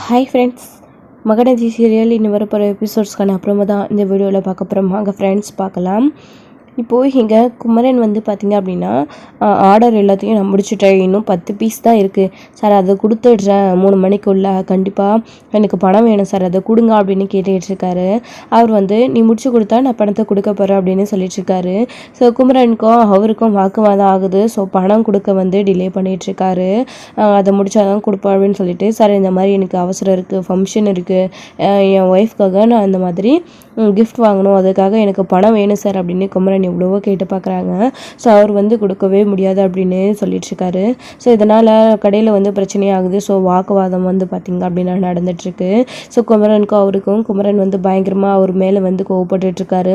Hi friends, Mahanadi serial இன்னும் வரப்போகிற எபிசோட்ஸ்க்கான அப்புறமா தான் இந்த வீடியோவில் பார்க்க போகிறோம். வாங்க ஃப்ரெண்ட்ஸ் பார்க்கலாம். இப்போது இங்கே குமரன் பார்த்திங்க அப்படின்னா ஆர்டர் எல்லாத்தையும் நான் முடிச்சுட்டேன், இன்னும் 10 பீஸ் தான் இருக்குது சார், அதை கொடுத்துட்றேன் 3 மணிக்குள்ளே, கண்டிப்பாக எனக்கு பணம் வேணும் சார், அதை கொடுங்க அப்படின்னு கேட்டுட்ருக்காரு. அவர் நீ முடிச்சு கொடுத்தா நான் பணத்தை கொடுக்க போகிறேன் அப்படின்னு சொல்லிட்டுருக்காரு. ஸோ குமரனுக்கும் அவருக்கும் வாக்குவாதம் ஆகுது. ஸோ பணம் கொடுக்க டிலே பண்ணிகிட்ருக்காரு. அதை முடிச்சாதான் கொடுப்பேன் அப்படின்னு சொல்லிட்டு, சார் இந்த மாதிரி எனக்கு அவசரம் இருக்குது, ஃபங்க்ஷன் இருக்குது, என் ஒய்ஃப்காக நான் இந்த மாதிரி கிஃப்ட் வாங்கணும், அதுக்காக எனக்கு பணம் வேணும் சார் அப்படின்னு குமரன் எவ்வளவோ கேட்டு பார்க்குறாங்க. ஸோ அவர் கொடுக்கவே முடியாது அப்படின்னு சொல்லிட்டுருக்காரு. ஸோ இதனால் கடையில் பிரச்சனையாகுது. ஸோ வாக்குவாதம் பார்த்திங்க அப்படின்னா நடந்துகிட்ருக்கு. ஸோ குமரனுக்கும் அவருக்கும் குமரன் பயங்கரமாக அவர் மேலே கோவப்பட்டுட்ருக்காரு.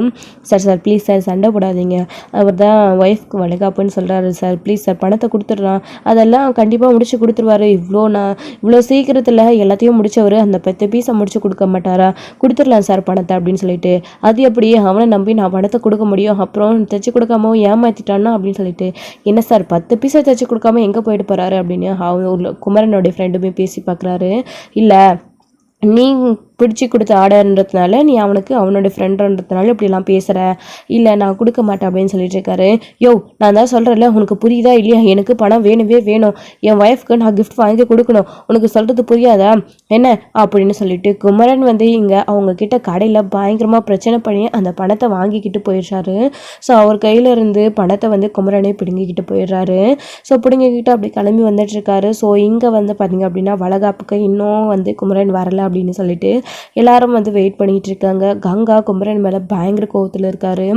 சார் ப்ளீஸ் சார் சண்டை போடாதீங்க, அவர் தான் ஒய்ஃப்க்கு வளைகாப்புன்னு சொல்கிறாரு சார், ப்ளீஸ் சார் பணத்தை கொடுத்துட்றான், அதெல்லாம் கண்டிப்பாக முடிச்சு கொடுத்துருவாரு, இவ்வளோ சீக்கிரத்தில் எல்லாத்தையும் முடித்தவர் அந்த 10 பீஸை முடிச்சு கொடுக்க மாட்டாரா, கொடுத்துடலாம் சார் பணத்தை அப்படின்னு சொல்லிட்டு, அது எப்படி அவனை நம்பி நான் பணத்தை கொடுக்க முடியும், அப்புறம் தைச்சி கொடுக்காம ஏமாற்றிட்டான்னா அப்படின்னு சொல்லிட்டு, என்ன சார் 10 பீஸை தைச்சி கொடுக்காம எங்கே போயிட்டு போகிறாரு அப்படின்னு குமரனுடைய ஃப்ரெண்டுமே பேசி பார்க்குறாரு. இல்லை நீ பிடிச்சி கொடுத்த ஆர்டர்ன்றதுனால நீ அவனோட ஃப்ரெண்டுன்றதுனால இப்படிலாம் பேசுகிற, இல்லை நான் கொடுக்க மாட்டேன் அப்படின்னு சொல்லிட்டு இருக்காரு. யோ நான் தான் சொல்கிறேன்ல, உனக்கு புரியுதா இல்லையா, எனக்கு பணம் வேணும், என் ஒய்ஃப்க்கு நான் கிஃப்ட் வாங்கி கொடுக்கணும், உனக்கு சொல்கிறது புரியாதா என்ன அப்படின்னு சொல்லிட்டு குமரன் இங்கே அவங்க கிட்ட கடையில் பயங்கரமாக பிரச்சனை பண்ணி அந்த பணத்தை வாங்கிக்கிட்டு போயிடுறாரு. ஸோ அவர் கையில் இருந்து பணத்தை குமரனே பிடுங்கிக்கிட்டு போயிடுறாரு. ஸோ பிடுங்கிக்கிட்டு அப்படி கிளம்பி வந்துட்டுருக்காரு. ஸோ இங்கே பார்த்திங்க அப்படின்னா வளகாப்புக்கு இன்னும் குமரன் வரலை அப்படின்னு சொல்லிட்டு எல்லாரும் வெயிட் பண்ணிட்டு இருக்காங்க. கங்கா குமரன் மேலே பயங்கர கோவத்தில் இருக்காரு.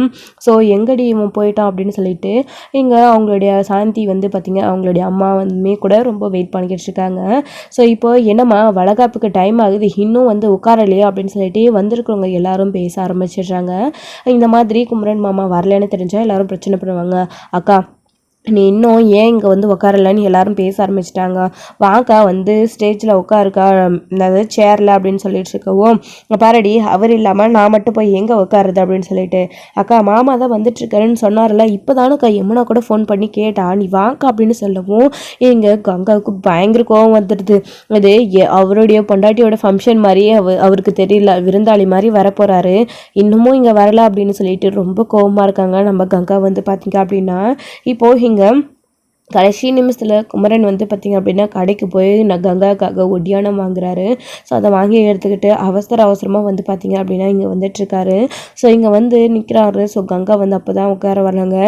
ஸோ எங்கடி இவன் போயிட்டான் அப்படின்னு சொல்லிட்டு இங்கே அவங்களுடைய சாந்தி பார்த்தீங்க அவங்களுடைய அம்மா கூட ரொம்ப வெயிட் பண்ணிக்கிட்டு இருக்காங்க. ஸோ இப்போ என்னம்மா வளகாப்புக்கு டைம் ஆகுது, இன்னும் உட்காரலையா அப்படின்னு சொல்லிட்டு வந்திருக்கிறவங்க எல்லாரும் பேச ஆரம்பிச்சிடுறாங்க. இந்த மாதிரி குமரன் மாமா வரலன்னு தெரிஞ்சால் எல்லாரும் பிரச்சனை பண்ணுவாங்க. அக்கா நீ இன்னும் ஏன் இங்கே உட்காரலன்னு எல்லாரும் பேச ஆரம்பிச்சிட்டாங்க, வாக்கா ஸ்டேஜில் உட்காருக்கா, அதாவது சேரில் அப்படின்னு சொல்லிட்டு இருக்கவும், பாரடி அவர் இல்லாமல் நான் மட்டும் போய் எங்கே உட்காருது அப்படின்னு சொல்லிட்டு, அக்கா மாமா தான் வந்துட்டுருக்காருன்னு சொன்னார்ல, இப்போ தானக்கா யமுனா கூட ஃபோன் பண்ணி கேட்டா, நீ வாக்கா அப்படின்னு சொல்லவும் இங்கே கங்காவுக்கு பயங்கர கோவம் வந்துடுது. அது அவருடைய பொண்டாட்டியோட ஃபங்க்ஷன் மாதிரி அவருக்கு தெரியல, விருந்தாளி மாதிரி வரப்போகிறாரு, இன்னமும் இங்கே வரல அப்படின்னு சொல்லிட்டு ரொம்ப கோவமாக இருக்காங்க நம்ம கங்கா பார்த்தீங்க அப்படின்னா. இப்போது கடைசி நிமிஷத்தில் குமரன் பார்த்திங்க அப்படின்னா கடைக்கு போய் கங்காக்காக ஒட்டியானம் வாங்குறாரு. ஸோ அதை வாங்கி எடுத்துக்கிட்டு அவசரமாக பார்த்திங்க அப்படின்னா இங்கே வந்துட்டுருக்காரு. ஸோ இங்கே நிற்கிறாரு. ஸோ கங்கா அப்போ தான் உட்கார வராங்க.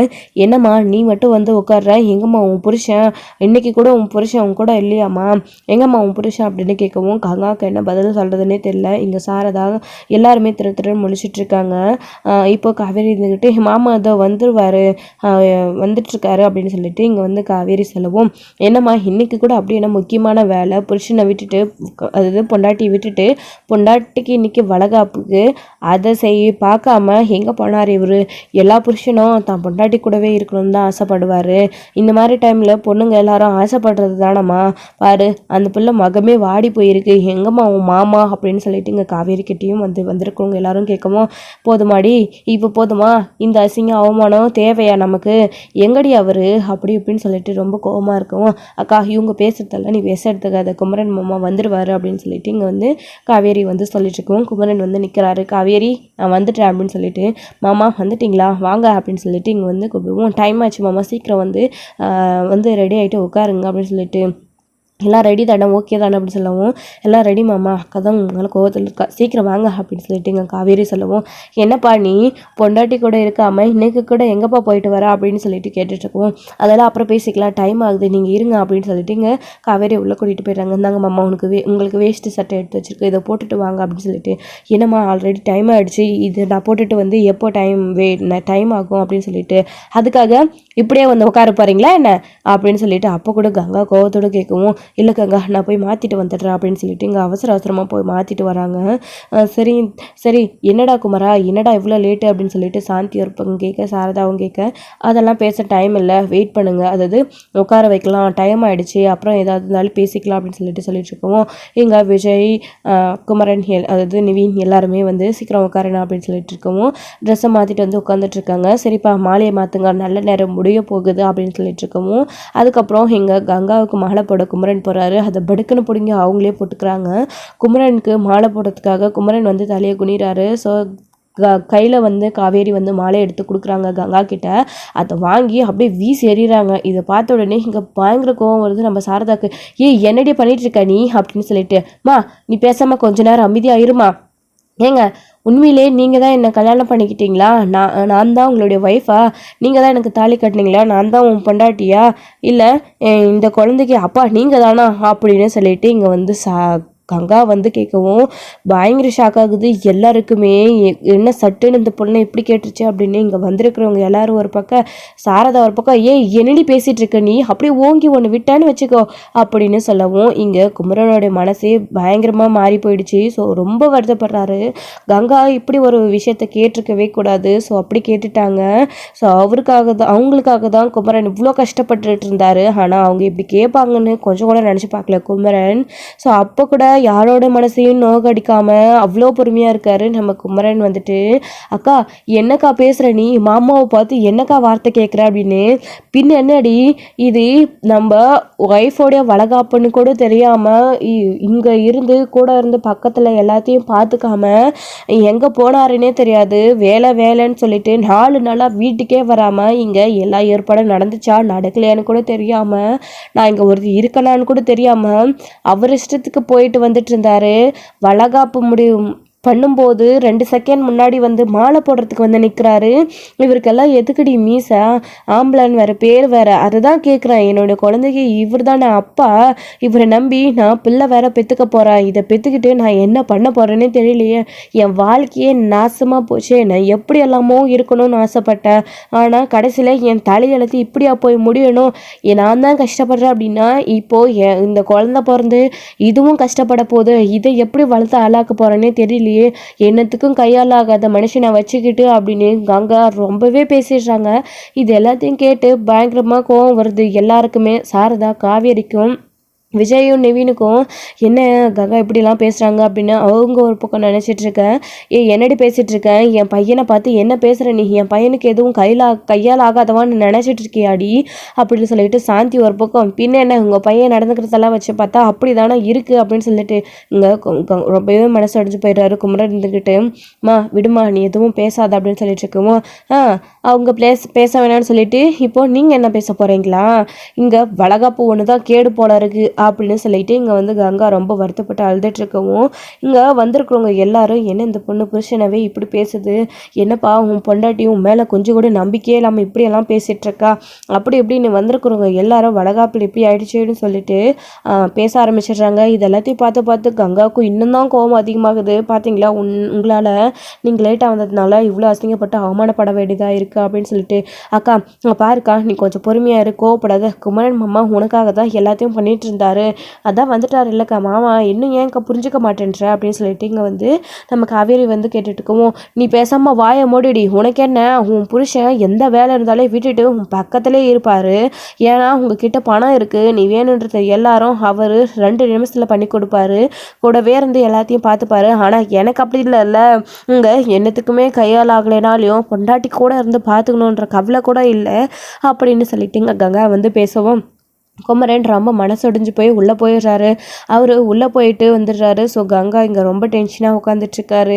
என்னம்மா நீ மட்டும் உட்கார்ற, எங்கம்மா உன் புருஷன், இன்னைக்கு கூட உன் புருஷன் உன் கூட இல்லையாம்மா, எங்கம்மா உன் புருஷன் அப்படின்னு கேட்கவும் கங்காவுக்கு என்ன பதில் சொல்கிறதுனே தெரியல. இங்கே சாரதா எல்லாருமே திரு முழிச்சிட்ருக்காங்க. இப்போ காவேரி இருந்துக்கிட்டு மாமா அதை வந்துட்டுருக்காரு அப்படின்னு சொல்லிட்டு இங்கே காவேரி செலவும், என்னம்மா இன்னைக்கு கூட அப்படி என்ன முக்கியமான வேலை, புருஷனை விட்டுட்டு அதாவது பொண்டாட்டி விட்டுட்டு பொண்டாட்டிக்கு இன்னைக்கு வளகாப்புக்கு அதை பார்க்காம எங்கே போனார் இவர், எல்லா புருஷனும் தான் பொண்டாட்டி கூடவே இருக்கணும்னு தான் ஆசைப்படுவார், இந்த மாதிரி டைமில் பொண்ணுங்க எல்லாரும் ஆசைப்படுறது தானம்மா, பாரு அந்த பிள்ளை மகமே வாடி போயிருக்கு, எங்கம்மா உன் மாமா அப்படின்னு சொல்லிட்டு இங்கே காவேரி கிட்டேயும் வந்திருக்கவங்க எல்லாரும் கேட்கவும், போதுமாடி இப்போ போதுமா, இந்த அசிங்க அவமானம் தேவையா நமக்கு, எங்கடி அவர் அப்படி இப்படின்னு சொல்லிட்டு ரொம்ப கோவமாக இருக்கவும், அக்கா இவங்க பேசுறதெல்லாம் நீ பேசுறதுக்கு அதை குமரன் மாமா வந்துடுவார் அப்படின்னு சொல்லிட்டு இங்கே காவேரி சொல்லிட்டு இருக்கவும், குமரன் நிற்கிறாரு. காவேரி நான் வந்துட்டேன் அப்படின்னு சொல்லிட்டு, மாமா வந்துட்டிங்களா வாங்க அப்படின்னு சொல்லிட்டு இங்கே கூப்பிடுவோம், டைம் ஆச்சு மாமா சீக்கிரம் ரெடி ஆகிட்டு உட்காருங்க அப்படின்னு சொல்லிட்டு, எல்லாம் ரெடி தானே ஓகே தானே அப்படின்னு சொல்லவும், எல்லாம் ரெடி மாமா, அக்கா தான் உங்களால் கோவத்தில் இருக்கா, சீக்கிரம் வாங்க அப்படின்னு சொல்லிட்டு இங்கே காவேரி சொல்லவும், என்னப்பா நீ பொண்டாட்டி கூட இருக்காமல் இன்னைக்கு கூட எங்கப்பா போயிட்டு வர அப்படின்னு சொல்லிட்டு கேட்டுட்ருக்கோம், அதெல்லாம் அப்புறம் பேசிக்கலாம், டைம் ஆகுது நீங்கள் இருங்க அப்படின்னு சொல்லிட்டு இங்கே காவேரி உள்ளே கூட்டிகிட்டு போயிடுறாங்க. இந்தாங்க மாமா உங்களுக்கு வேஷ்டி சட்டை எடுத்து வச்சுருக்கு, இதை போட்டுட்டு வாங்க அப்படின்னு சொல்லிட்டு, என்னம்மா ஆல்ரெடி டைம் ஆகிடுச்சு, இது நான் போட்டுட்டு எப்போ டைம் ஆகும் அப்படின்னு சொல்லிட்டு, அதுக்காக இப்படியே உட்கார போகிறீங்களா என்ன அப்படின்னு சொல்லிட்டு அப்போ கூட கங்கா கோவத்தோடு கேட்கவும், இல்லை கங்கா நான் போய் மாற்றிட்டு வந்துடுறேன் அப்படின்னு சொல்லிட்டு இங்கே அவசரமாக போய் மாற்றிட்டு வராங்க. சரி என்னடா குமரா என்னடா இவ்வளோ லேட்டு அப்படின்னு சொல்லிட்டு சாந்தி ஒருப்பங்க கேட்க, சாரதாவும் கேட்க, அதெல்லாம் பேச டைம் இல்லை வெயிட் பண்ணுங்கள், அதாவது உட்கார வைக்கலாம் டைம் ஆகிடுச்சு, அப்புறம் ஏதாவது இருந்தாலும் பேசிக்கலாம் அப்படின்னு சொல்லிட்டு இருக்கவும், இங்கே விஜய் குமரன் அதாவது நிவின் எல்லாருமே சீக்கிரம் உட்காரணும் அப்படின்னு சொல்லிட்டு இருக்கவும் ட்ரெஸ்ஸை மாற்றிட்டு உட்காந்துட்டு இருக்காங்க. சரிப்பா மாலையை மாற்றுங்க, நல்ல நேரம் முடிய போகுது அப்படின்னு சொல்லிட்டு இருக்கவும் அதுக்கப்புறம் எங்கள் கங்காவுக்கு மாலை போட குமரன் போகிறாரு. அதை படுக்குன்னு பிடிங்கி அவங்களே போட்டுக்கிறாங்க. குமரனுக்கு மாலை போடுறதுக்காக குமரன் வந்து தலையை குனிறாரு. ஸோ கையில் வந்து காவேரி வந்து மாலை எடுத்து கொடுக்குறாங்க கங்கா கிட்ட. அதை வாங்கி அப்படியே வீசி எறிகிறாங்க. இதை பார்த்த உடனே இங்கே பயங்கர கோவம் வருது நம்ம சாரதாக்கு. என்னடி பண்ணிட்டு இருக்க நீ அப்படின்னு சொல்லிட்டு, மா நீ பேசாமல் கொஞ்ச நேரம் அமைதியாக இருமா. ஏங்க உண்மையிலே நீங்கள் தான் என்னை கல்யாணம் பண்ணிக்கிட்டீங்களா? நான் தான் உங்களுடைய ஒய்ஃபா? நீங்கள் தான் எனக்கு தாலி கட்டினீங்களா? நான் தான் உன் பொண்டாட்டியா? இல்லை இந்த குழந்தைக்கு அப்பா நீங்கள் தானா அப்படின்னு சொல்லிட்டு இங்கே வந்து கங்கா வந்து கேட்கவும் பயங்கர ஷாக் ஆகுது எல்லாருக்குமே. என்ன சட்டுன்னு இந்த பொண்ணை எப்படி கேட்டுருச்சு அப்படின்னு இங்கே வந்திருக்கிறவங்க எல்லாரும் ஒரு பக்கம், சாரதா ஒரு பக்கம், என்னடி பேசிகிட்டு இருக்க நீ, அப்படியே ஓங்கி ஒன்று விட்டான்னு வச்சுக்கோ அப்படின்னு சொல்லவும் இங்கே குமரனோட மனசே பயங்கரமாக மாறி போயிடுச்சு. ஸோ ரொம்ப வருத்தப்படுறாரு. கங்கா இப்படி ஒரு விஷயத்த கேட்டிருக்கவே கூடாது. ஸோ அப்படி கேட்டுட்டாங்க. ஸோ அவங்களுக்காக தான் குமரன் இவ்வளோ கஷ்டப்பட்டுட்டு இருந்தாரு. ஆனால் அவங்க இப்படி கேட்பாங்கன்னு கொஞ்சம் கூட நினச்சி பார்க்கல குமரன். ஸோ அப்போ கூட யாரோட மனசையும் நோகடிக்காம அவ்வளோ பொறுமையா இருக்காரு நம்ம குமரன் வந்துட்டு. அக்கா என்னக்கா பேசுற நீ, மாமாவை பார்த்து என்னக்கா வார்த்தை கேட்குற அப்படின்னு. பின் என்னடி இது நம்ம ஒய்ஃபோடைய வளகாப்புன்னு கூட தெரியாம இங்க இருந்து கூட இருந்து பக்கத்துல எல்லாத்தையும் பார்த்துக்காம எங்க போனாருன்னே தெரியாது. வேலைன்னு சொல்லிட்டு 4 நாளா வீட்டுக்கே வராம இங்க எல்லா ஏற்பாடும் நடந்துச்சா நடக்கலையான்னு கூட தெரியாம, நான் இங்க ஒரு இருக்கலான்னு கூட தெரியாம அவர் இஷ்டத்துக்கு போயிட்டு வந்துட்டு இருந்தாரு. வளகாப்பு பண்ணும்போது 2 செகண்ட் முன்னாடி வந்து மாலை போடுறதுக்கு வந்து நிற்கிறாரு. இவருக்கெல்லாம் எதுக்குடி மீசை, ஆம்பளான்னு வேற பேர் வேற. அதை தான் கேட்குறேன். என்னோட குழந்தைக்கு இவர் தானே அப்பா. இவரை நம்பி நான் பிள்ளை வேற பெற்றுக்க போகிறேன். இதை பெற்றுக்கிட்டு நான் என்ன பண்ண போகிறேன்னே தெரியலையே. என் வாழ்க்கையே நாசமாக போச்சு. நான் எப்படி எல்லாமோ இருக்கணும்னு ஆசைப்பட்டேன். ஆனால் கடைசியில் என் தலையெழுத்து இப்படியா போய் முடியணும். நான் தான் கஷ்டப்படுறேன் அப்படின்னா இப்போது இந்த குழந்தை பிறந்து இதுவும் கஷ்டப்பட போகுது. இதை எப்படி வளர்த்து ஆளாக்க போகிறேன்னே தெரியலையே. என்னத்துக்கும் கையால் ஆகாத மனுஷனை வச்சுக்கிட்டு அப்படின்னு கங்கா ரொம்பவே பேசிடுறாங்க. இது எல்லாத்தையும் கேட்டு பயங்கரமாக கோவம் வருது எல்லாருக்குமே. சாரதா, காவேரிக்கும், விஜயும் நிவினுக்கும் என்ன கங்கா இப்படிலாம் பேசுகிறாங்க அப்படின்னு அவங்க ஒரு பக்கம் நினச்சிட்ருக்கேன். என்னடி பேசிகிட்ருக்கேன், என் பையனை பார்த்து என்ன பேசுகிற நீ, என் பையனுக்கு எதுவும் கையால் ஆகாதவான்னு நினச்சிட்டு இருக்கியாடி அப்படின்னு சொல்லிட்டு சாந்தி ஒரு பக்கம், பின்ன என்ன உங்கள் பையன் நடந்துக்கிறதெல்லாம் வச்சு பார்த்தா அப்படி தானே இருக்குது அப்படின்னு சொல்லிட்டு இங்கே ரொம்பவே மனசு அடிஞ்சு போயிடுறாரு குமரன் இருந்துக்கிட்டு. விடுமா நீ எதுவும் பேசாத அப்படின்னு சொல்லிட்டு இருக்கோமோ. அவங்க பேச வேணாம்னு சொல்லிட்டு இப்போது நீங்கள் என்ன பேச போகிறீங்களா, இங்கே வளகாப்பு ஒன்று தான் கேடு போல இருக்குது அப்படின்னு சொல்லிட்டு இங்கே வந்து கங்கா ரொம்ப வருத்தப்பட்டு அழுதுட்டு இருக்கவும் இங்கே வந்திருக்கிறவங்க எல்லாரும் என்ன இந்த பொண்ணு புருஷனவே இப்படி பேசுது, என்னப்பா உன் பொண்டாட்டியும் மேலே கொஞ்சம் கூட நம்பிக்கையே இல்லாமல் இப்படியெல்லாம் பேசிகிட்டு இருக்கா அப்படி இப்படின்னு வந்திருக்கிறவங்க எல்லாரும் வளகாப்பில் இப்படி ஆயிடுச்சுன்னு சொல்லிட்டு பேச ஆரம்பிச்சிடுறாங்க. இது எல்லாத்தையும் பார்த்து கங்காவுக்கும் இன்னும் தான் கோபம் அதிகமாகுது. பார்த்தீங்களா உங்களால் நீங்கள் லேட்டாக வந்ததுனால இவ்வளோ அசிங்கப்பட்டு அவமானப்பட வேண்டியதாக இருக்குது அப்படின்னு சொல்லிட்டு, அக்கா பாருக்கா நீ கொஞ்சம் பொறுமையாக இரு, கோவப்படாத, குமரன் மாமா உனக்காக தான் எல்லாத்தையும் பண்ணிட்டு இருந்தாரு, அதான் வந்துட்டார் இல்லைக்கா மாமா, இன்னும் ஏன்க்கா புரிஞ்சுக்க மாட்டேன்ற அப்படின்னு சொல்லிட்டு இங்கே வந்து நம்ம காவேரி வந்து கேட்டுட்டு இருக்கோம். நீ பேசாமல் வாயை மூடிடி, உனக்கு என்ன, உன் புருஷன் எந்த வேலை இருந்தாலே விட்டுட்டு உன் பக்கத்துலேயே இருப்பார். ஏன்னா உங்ககிட்ட பணம் இருக்குது, நீ வேணுன்றது எல்லாரும் அவர் 2 நிமிஷத்தில் பண்ணி கொடுப்பாரு, கூடவே இருந்து எல்லாத்தையும் பார்த்துப்பாரு. ஆனால் எனக்கு அப்படி இல்லைல்ல, இங்கே என்னத்துக்குமே கையால் ஆகலைனாலையும் பொண்டாட்டி கூட இருந்து பார்த்துக்கணுன்ற கவலை கூட இல்லை அப்படின்னு சொல்லிட்டு இங்கே கங்கா வந்து பேசவும் குமரன் ரொம்ப மனசொடிஞ்சு போய் உள்ளே போயிடுறாரு. அவர் உள்ளே போயிட்டு வந்துடுறாரு. ஸோ கங்கா இங்கே ரொம்ப டென்ஷனாக உட்காந்துட்ருக்காரு.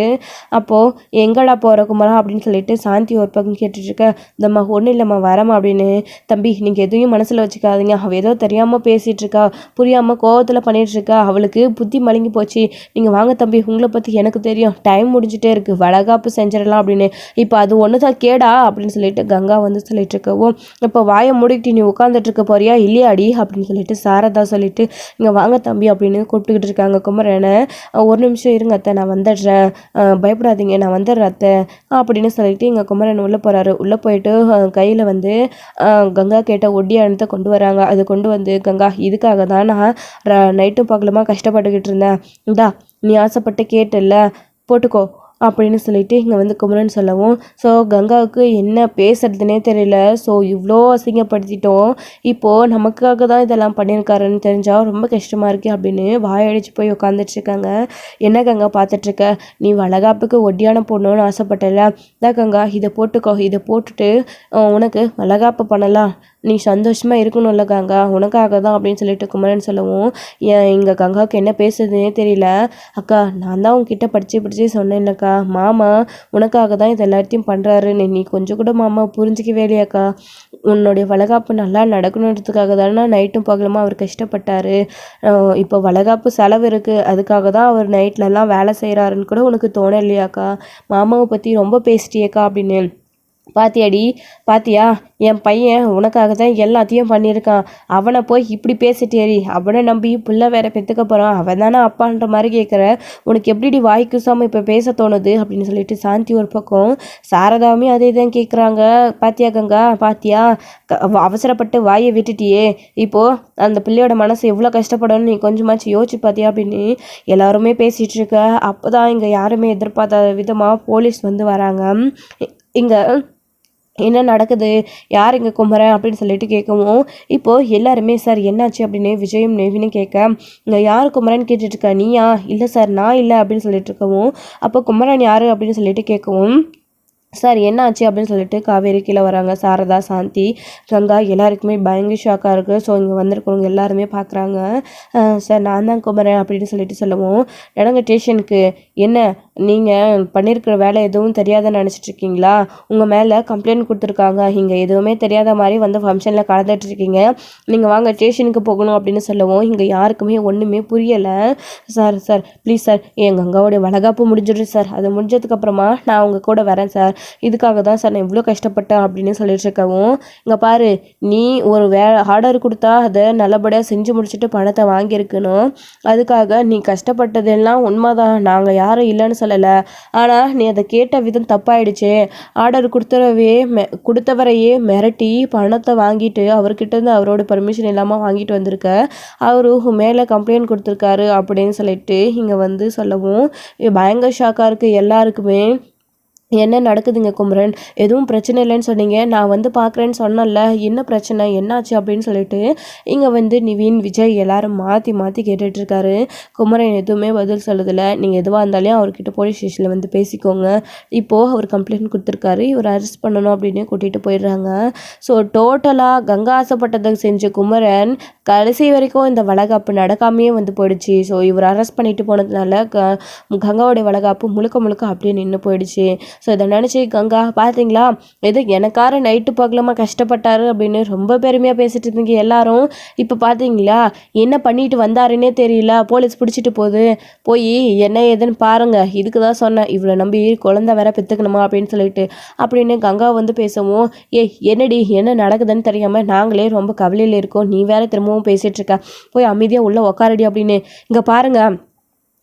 அப்போது எங்கடா போகிற குமரா அப்படின்னு சொல்லிட்டு சாந்தி ஒரு பக்கம் கேட்டுட்ருக்க, இந்தம்மா ஒன்றும் இல்லைம்மா வரமா அப்படின்னு. தம்பி நீங்கள் எதையும் மனசில் வச்சுக்காதீங்க, அவள் ஏதோ தெரியாமல் பேசிகிட்ருக்கா, புரியாமல் கோவத்தில் பண்ணிகிட்ருக்கா, அவளுக்கு புத்தி மழுங்கி போச்சு, நீங்கள் வாங்க தம்பி, உங்களை பற்றி எனக்கு தெரியும், டைம் முடிஞ்சிட்டே இருக்குது, வளகாப்பு செஞ்சிடலாம் அப்படின்னு. இப்போ அது ஒன்று தான் கேடா அப்படின்னு சொல்லிட்டு கங்கா வந்து சொல்லிட்டு இருக்கவும், இப்போ வாயை மூடிக்கிட்டு நீ உட்காந்துட்ருக்க போறியா இல்லையாடி அப்படின்னு சொல்லிட்டு சாரதா சொல்லிட்டு இங்கே வாங்க தம்பி அப்படின்னு கூப்பிட்டுக்கிட்டு இருக்காங்க குமரனை. ஒரு நிமிஷம் இருங்க அத்தை, நான் வந்துடுறேன், பயப்படாதீங்க, நான் வந்துடுறேன் அத்தை அப்படின்னு சொல்லிட்டு இங்கே குமரன் உள்ளே போகிறாரு. உள்ளே போயிட்டு கையில் வந்து கங்கா கேட்ட ஒட்டியானத்தை கொண்டு வராங்க. அது கொண்டு வந்து, கங்கா இதுக்காக தான் நான் நைட்டும் பகலுமா கஷ்டப்பட்டுக்கிட்டு இருந்தேன், இந்தா நீ ஆசைப்பட்டு கேட்டல போட்டுக்கோ, அப்படின்னு சொல்லிட்டு இங்கே வந்து குமரன் சொல்லவும், ஸோ கங்காவுக்கு என்ன பேசுறதுனே தெரியல. ஸோ இவ்வளோ அசிங்கப்படுத்திட்டோம், இப்போது நமக்காக தான் இதெல்லாம் பண்ணியிருக்காருன்னு தெரிஞ்சால் ரொம்ப கஷ்டமாக இருக்குது அப்படின்னு வாயடிச்சு போய் உட்காந்துட்ருக்காங்க. என்ன கங்கா பார்த்துட்ருக்க, நீ வளகாப்புக்கு ஒட்டியான போடணும்னு ஆசைப்பட்டல, தான் கங்கா இதை போட்டுக்கோ, இதை போட்டுட்டு உனக்கு வளகாப்பு பண்ணலாம், நீ சந்தோஷமாக இருக்கணும்ல கங்கா, உனக்காக தான் அப்படின்னு சொல்லிட்டு குமரன் சொல்லவும், இங்கே கங்காவுக்கு என்ன பேசுறதுனே தெரியல. அக்கா நான் தான் உங்ககிட்ட படித்து சொன்னேன்லக்கா, மாமா உனக்காக தான் இது எல்லாத்தையும் பண்ணுறாருன்னு, நீ கொஞ்சம் கூட மாமா புரிஞ்சிக்கவே இல்லையாக்கா, உன்னுடைய வளகாப்பு நல்லா நடக்கணுன்றதுக்காக தானே நைட்டும் பகலுமா அவர் கஷ்டப்பட்டார், இப்போ வளகாப்பு செலவு இருக்குது அதுக்காக தான் அவர் நைட்லலாம் வேலை செய்கிறாருன்னு கூட உனக்கு தோணலையாக்கா, மாமாவை பற்றி ரொம்ப பேசிட்டியேக்கா அப்படின்னு. பாத்தியாடி, பாத்தியா, என் பையன் உனக்காக தான் எல்லாத்தையும் பண்ணியிருக்கான், அவனை போய் இப்படி பேசிட்டேரி, அவனை நம்பி பிள்ளை வேற பெற்றுக்க போகிறான், அவன் தானே அப்பான்ற மாதிரி கேட்குற, உனக்கு எப்படிடி வாய்க்குசாமல் இப்போ பேச தோணுது அப்படின்னு சொல்லிட்டு சாந்தி ஒரு பக்கம், சாரதாவுமே அதே தான் கேட்குறாங்க. பாத்தியா கங்கா, பாத்தியா, அவசரப்பட்டு வாயை விட்டுட்டியே, இப்போது அந்த பிள்ளையோட மனசு எவ்வளோ கஷ்டப்படணும்னு நீ கொஞ்சமாச்சு யோசிச்சு பார்த்தியா அப்படின்னு எல்லாருமே பேசிகிட்டு இருக்க. அப்போ தான் இங்கே யாருமே எதிர்பார்த்த விதமாக போலீஸ் வந்து வராங்க. இங்கே என்ன நடக்குது, யார் இங்கே குமரன் அப்படின்னு சொல்லிட்டு கேட்கவும், இப்போது எல்லாருமே சார் என்னாச்சு அப்படின்னு விஜயும் நெவினும் கேட்க, இங்கே யார் குமரன் கேட்டுட்ருக்கா, நீயா, இல்லை சார் நான் இல்லை அப்படின்னு சொல்லிட்டு இருக்கவும், அப்போ குமரன் யார் அப்படின்னு சொல்லிட்டு கேட்கவும், சார் என்ன ஆச்சு அப்படின்னு சொல்லிட்டு காவேரி கீழே வராங்க. சாரதா, சாந்தி, கங்கா எல்லாருக்குமே பயங்கர ஷாக்காக இருக்குது. ஸோ இங்கே வந்திருக்கிறவங்க எல்லாருமே பார்க்குறாங்க. சார் நான் தான் குமரன் அப்படின்னு சொல்லிட்டு சொல்லவும், நடங்க ஸ்டேஷனுக்கு, என்ன நீங்கள் பண்ணியிருக்கிற வேலை எதுவும் தெரியாதுன்னு நினச்சிட்ருக்கீங்களா, உங்கள் மேலே கம்ப்ளைண்ட் கொடுத்துருக்காங்க, இங்கே எதுவுமே தெரியாத மாதிரி வந்து ஃபங்க்ஷனில் கலந்துட்டுருக்கீங்க, நீங்கள் வாங்க ஸ்டேஷனுக்கு போகணும் அப்படின்னு சொல்லவும், இங்கே யாருக்குமே ஒன்றுமே புரியலை. சார் சார் ப்ளீஸ் சார், என் கங்காவோடைய வளகாப்பு முடிஞ்சிடுச்சு சார், அது முடிஞ்சதுக்கப்புறமா நான் உங்கள் கூட வரேன் சார், இதுக்காக தான் சார் நான் இவ்வளோ கஷ்டப்பட்டேன் அப்படின்னு சொல்லிட்டு இருக்கவும், இங்கே பாரு, நீ ஒரு ஆர்டர் கொடுத்தா அதை நல்லபடியாக செஞ்சு முடிச்சுட்டு பணத்தை வாங்கியிருக்கணும், அதுக்காக நீ கஷ்டப்பட்டதெல்லாம் உண்மைதான், நாங்கள் யாரும் இல்லைன்னு சொல்லலை, ஆனால் நீ அதை கேட்ட விதம் தப்பாயிடுச்சு, ஆர்டர் கொடுத்தவரையே மிரட்டி பணத்தை வாங்கிட்டு அவர்கிட்டருந்து அவரோட பர்மிஷன் இல்லாமல் வாங்கிட்டு வந்திருக்க, அவரு மேலே கம்ப்ளைண்ட் கொடுத்துருக்காரு அப்படின்னு சொல்லிட்டு இங்கே வந்து சொல்லவும் பயங்கர ஷாக்காக இருக்குது எல்லாருக்குமே. என்ன நடக்குதுங்க குமரன், எதுவும் பிரச்சனை இல்லைன்னு சொன்னீங்க, நான் வந்து பார்க்குறேன்னு சொன்னல, என்ன பிரச்சனை என்னாச்சு அப்படின்னு சொல்லிட்டு இங்கே வந்து நிவின், விஜய் எல்லாரும் மாற்றி மாற்றி கேட்டுட்ருக்காரு. குமரன் எதுவுமே பதில் சொல்லுதில்ல. நீங்கள் எதுவாக இருந்தாலும் அவர்கிட்ட போலீஸ் ஸ்டேஷனில் வந்து பேசிக்கோங்க, இப்போது அவர் கம்ப்ளைண்ட் கொடுத்துருக்காரு, இவர் அரெஸ்ட் பண்ணணும் அப்படின்னு கூட்டிகிட்டு போயிடுறாங்க. ஸோ டோட்டலாக கங்கா ஆசைப்பட்டதை செஞ்ச குமரன் கடைசி வரைக்கும் இந்த வளகாப்பு நடக்காமையே வந்து போயிடுச்சு. ஸோ இவர் அரெஸ்ட் பண்ணிட்டு போனதுனால கங்காவோடைய வளகாப்பு முழுக்க முழுக்க அப்படியே நின்று போயிடுச்சு. ஸோ இதை நினச்சி கங்கா பார்த்தீங்களா, எது எனக்கார நைட்டு பகலமாக கஷ்டப்பட்டாரு அப்படின்னு ரொம்ப பெருமையாக பேசிட்டு இருந்தீங்க எல்லாரும், இப்போ பார்த்தீங்களா என்ன பண்ணிட்டு வந்தாருன்னே தெரியல, போலீஸ் பிடிச்சிட்டு போய் என்ன ஏதுன்னு பாருங்கள், இதுக்கு தான் சொன்னேன், இவ்வளோ நம்பி குழந்தை வேற பெற்றுக்கணுமா அப்படின்னு சொல்லிட்டு அப்படின்னு கங்கா வந்து பேசவும், என்னடி என்ன நடக்குதுன்னு தெரியாமல் நாங்களே ரொம்ப கவலையில் இருக்கோம், நீ வேற திரும்பவும் பேசிகிட்டு இருக்க, போய் அமைதியாக உள்ளே உக்காரடி அப்படின்னு. இங்கே பாருங்கள்,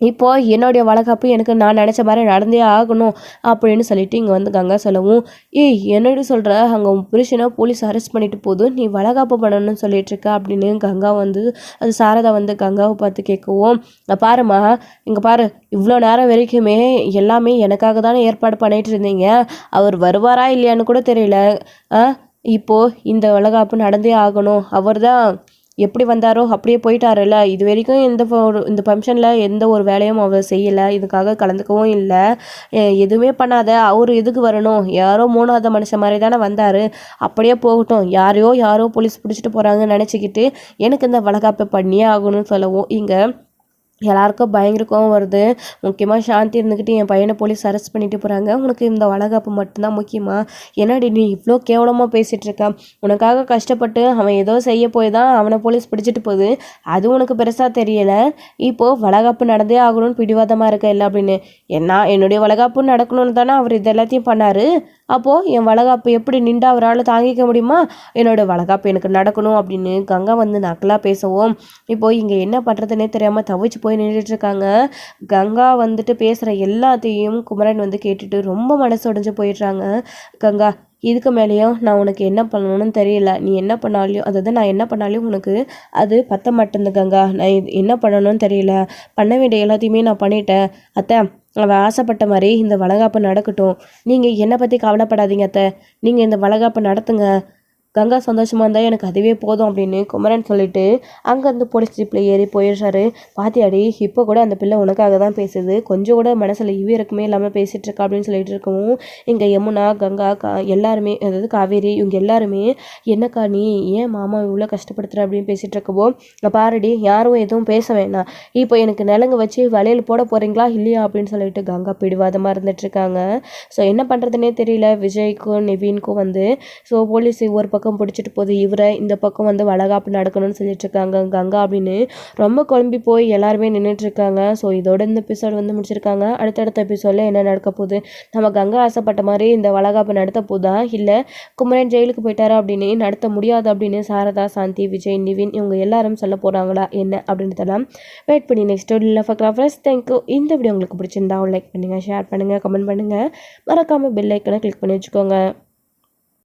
இப்போது என்னுடைய வளகாப்பு எனக்கு நான் நினச்ச மாதிரி நடந்தே ஆகணும் அப்படின்னு சொல்லிட்டு இங்கே வந்து கங்கா சொல்லவும், என்னடி சொல்கிற, அங்கே உன் புருஷனை போலீஸ் அரெஸ்ட் பண்ணிட்டு போதும், நீ வளகாப்பு பண்ணணும்னு சொல்லிட்டுருக்க அப்படின்னு கங்கா வந்து அது சாரதா வந்து கங்காவை பார்த்து கேட்கவும், பாருமா இங்கே பாரு, இவ்வளோ நேரம் வரைக்குமே எல்லாமே எனக்காக தானே ஏற்பாடு பண்ணிகிட்டு இருந்தீங்க, அவர் வருவாரா இல்லையான்னு கூட தெரியல, இப்போது இந்த வளகாப்பு நடந்தே ஆகணும், அவர் தான் எப்படி வந்தாரோ அப்படியே போயிட்டாருல்ல, இது வரைக்கும் இந்த ஃபங்க்ஷனில் எந்த ஒரு வேலையும் அவர் செய்யலை, இதுக்காக கலந்துக்கவும் இல்லை, எதுவுமே பண்ணாத அவர் எதுக்கு வரணும், யாரோ மூணாவது மனுஷன் மாதிரி தானே வந்தார், அப்படியே போகட்டும், யாரோ போலீஸ் பிடிச்சிட்டு போகிறாங்கன்னு நினச்சிக்கிட்டு எனக்கு இந்த வளகாப்பை பண்ணியே ஆகணும்னு சொல்லவும் இங்கே எல்லாருக்கும் பயங்கர கோவம் வருது. முக்கியமாக சாந்தி இருந்துக்கிட்டு என் பையனை போலீஸ் அரெஸ்ட் பண்ணிட்டு போகிறாங்க, உனக்கு இந்த வளகாப்பு மட்டும்தான் முக்கியமா, என்னடி நீ இவ்வளோ கேவலமாக பேசிகிட்டு இருக்க, உனக்காக கஷ்டப்பட்டு அவன் ஏதோ செய்ய போய் தான் அவனை போலீஸ் பிடிச்சிட்டு போகுது, அது உனக்கு பெருசாக தெரியலை, இப்போது வளகாப்பு நடந்தே ஆகணும்னு பிடிவாதமாக இருக்க இல்லை அப்படின்னு. என்னுடைய வளகாப்பு நடக்கணும்னு தானே அவர் இது எல்லாத்தையும் பண்ணார், அப்போது என் வளகாப்பு எப்படி நின்று அவரால் தாங்கிக்க முடியுமா, என்னோடய வளகாப்பு எனக்கு நடக்கணும் அப்படின்னு கங்கா வந்து நக்கலாக பேசவும், இப்போது இங்கே என்ன பண்ணுறதுனே தெரியாமல் தவிச்சு போய் நின்றுட்டுருக்காங்க. கங்கா வந்துட்டு பேசுகிற எல்லாத்தையும் குமரன் வந்து கேட்டுட்டு ரொம்ப மனசு உடைஞ்சு போயிடுறாங்க. கங்கா, இதுக்கு மேலேயும் நான் உனக்கு என்ன பண்ணணும்னு தெரியல, நீ என்ன பண்ணாலையும், அதாவது நான் என்ன பண்ணாலையும் உனக்கு அது பத்த மாட்டேங்குது கங்கா, நான் என்ன பண்ணணும்னு தெரியல, பண்ண வேண்டிய எல்லாத்தையுமே நான் பண்ணிட்டேன் அத்தை, அவள் ஆசைப்பட்ட மாதிரி இந்த வளகாப்பு நடக்கட்டும். நீங்கள் என்னை பற்றி கவலைப்படாதீங்க அத்தை. நீங்கள் இந்த வளகாப்பு நடத்துங்க. கங்கா சந்தோஷமாக இருந்தால் எனக்கு அதுவே போதும் அப்படின்னு குமரன் சொல்லிட்டு அங்கேருந்து போலீஸ் ஜீப்பில் ஏறி போயிடுறாரு. பாத்தியாடி, இப்போ கூட அந்த பிள்ளை உனக்காக தான் பேசுது, கொஞ்சம் கூட மனசில் இவருக்குமே இல்லாமல் பேசிகிட்டு இருக்கா அப்படின்னு சொல்லிட்டு இருக்கவும் இங்கே யமுனா, கங்கா, எல்லாருமே, அதாவது காவேரி, இவங்க எல்லாருமே என்னக்கா நீ ஏன் மாமா இவ்வளோ கஷ்டப்படுத்துற அப்படின்னு பேசிகிட்டு இருக்கவோ, பாருடி யாரும் எதுவும் பேச வேணாம், இப்போ எனக்கு நிலங்கு வச்சு வளையல் போட போகிறீங்களா இல்லையா அப்படின்னு சொல்லிட்டு கங்கா பிடிவாதமாக இருந்துட்டுருக்காங்க. ஸோ என்ன பண்ணுறதுனே தெரியல விஜய்க்கும் நிவின்க்கும் வந்து. ஸோ போலீஸ் ஒரு பக்கம் பிடிச்சிட்டு போகுது இவரை, இந்த பக்கம் வந்து வளகாப்பு நடக்கணும்னு சொல்லிட்டு இருக்காங்க கங்கா அப்படின்னு ரொம்ப குழம்பி போய் எல்லாருமே நின்றுட்டு இருக்காங்க. ஸோ இதோட இந்த எபிசோட் வந்து முடிச்சிருக்காங்க. அடுத்தடுத்த எபிசோடில் என்ன நடக்க போகுது, நம்ம கங்கா ஆசைப்பட்ட மாதிரி இந்த வளகாப்பு நடத்த போதா இல்லை குமரன் ஜெயிலுக்கு போயிட்டாரா அப்படின்னு நடத்த முடியாது அப்படின்னு சாரதா, சாந்தி, விஜய், நிவின் இவங்க எல்லாரும் சொல்ல போகிறாங்களா என்ன அப்படின்றதெல்லாம் வெயிட் பண்ணி நெக்ஸ்ட் வீடியோவில் பார்க்கலாம் ஃப்ரெண்ட்ஸ். தேங்க்யூ. இந்த வீடியோ உங்களுக்கு பிடிச்சிருந்தா லைக் பண்ணுங்கள், ஷேர் பண்ணுங்கள், கமெண்ட் பண்ணுங்கள், மறக்காமல் பெல் ஐக்கனை கிளிக் பண்ணி வச்சுக்கோங்க.